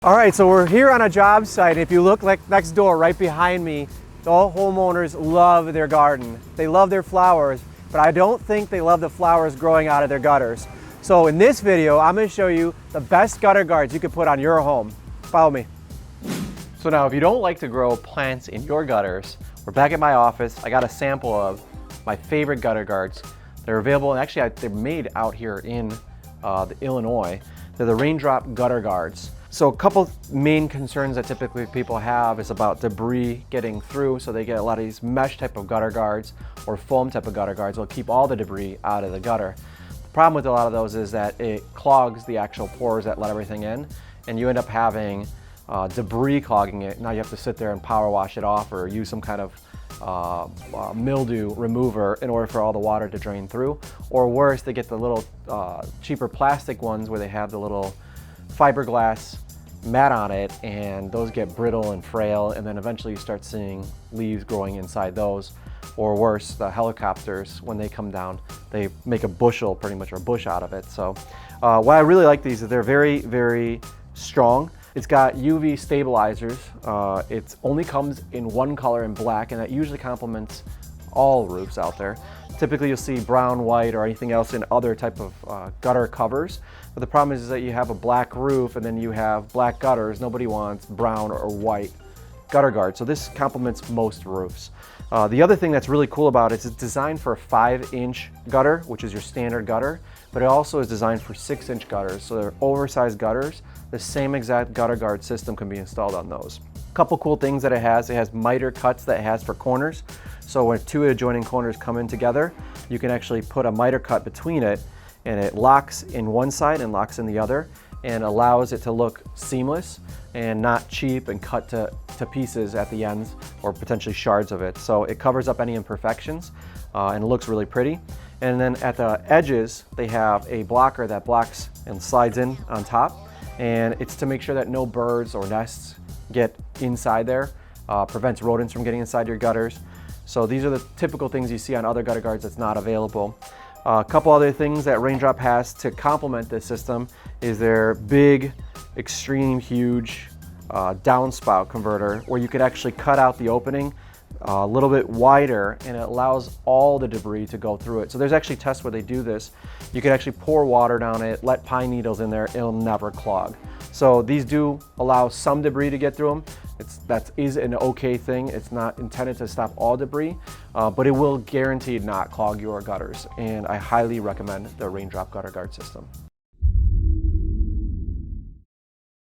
All right, so we're here on a job site. If you look like next door, right behind me, all homeowners love their garden. They love their flowers, but I don't think they love the flowers growing out of their gutters. So in this video, I'm gonna show you the best gutter guards you can put on your home. Follow me. So now, if you don't like to grow plants in your gutters, we're back at my office. I got a sample of my favorite gutter guards. They're available, and actually they're made out here in Illinois. They're the RainDrop gutter guards. So a couple main concerns that typically people have is about debris getting through. So they get a lot of these mesh type of gutter guards or foam type of gutter guards will keep all the debris out of the gutter. The problem with a lot of those is that it clogs the actual pores that let everything in, and you end up having debris clogging it. Now you have to sit there and power wash it off or use some kind of mildew remover in order for all the water to drain through. Or worse, they get the little cheaper plastic ones where they have the little fiberglass mat on it, and those get brittle and frail, and then eventually you start seeing leaves growing inside those. Or worse, the helicopters, when they come down, they make a bushel pretty much, or a bush out of it. So why I really like these is they're very, very strong. It's got UV stabilizers. It only comes in one color in black, and that usually complements all roofs out there. Typically you'll see brown, white, or anything else in other type of gutter covers. But the problem is that you have a black roof and then you have black gutters. Nobody wants brown or white gutter guard. So this complements most roofs. The other thing that's really cool about it is it's designed for a 5-inch gutter, which is your standard gutter, but it also is designed for 6-inch gutters. So they're oversized gutters. The same exact gutter guard system can be installed on those. A couple cool things that it has miter cuts that it has for corners. So when two adjoining corners come in together, you can actually put a miter cut between it, and it locks in one side and locks in the other, and allows it to look seamless and not cheap and cut to pieces at the ends or potentially shards of it. So it covers up any imperfections and it looks really pretty. And then at the edges, they have a blocker that blocks and slides in on top, and it's to make sure that no birds or nests get inside there, prevents rodents from getting inside your gutters. So these are the typical things you see on other gutter guards that's not available. A couple other things that RainDrop has to complement this system is their big, extreme, huge downspout converter, where you could actually cut out the opening a little bit wider, and it allows all the debris to go through it. So there's actually tests where they do this. You can actually pour water down it, let pine needles in there, it'll never clog. So these do allow some debris to get through them. That is an okay thing. It's not intended to stop all debris, but it will guaranteed not clog your gutters. And I highly recommend the RainDrop gutter guard system.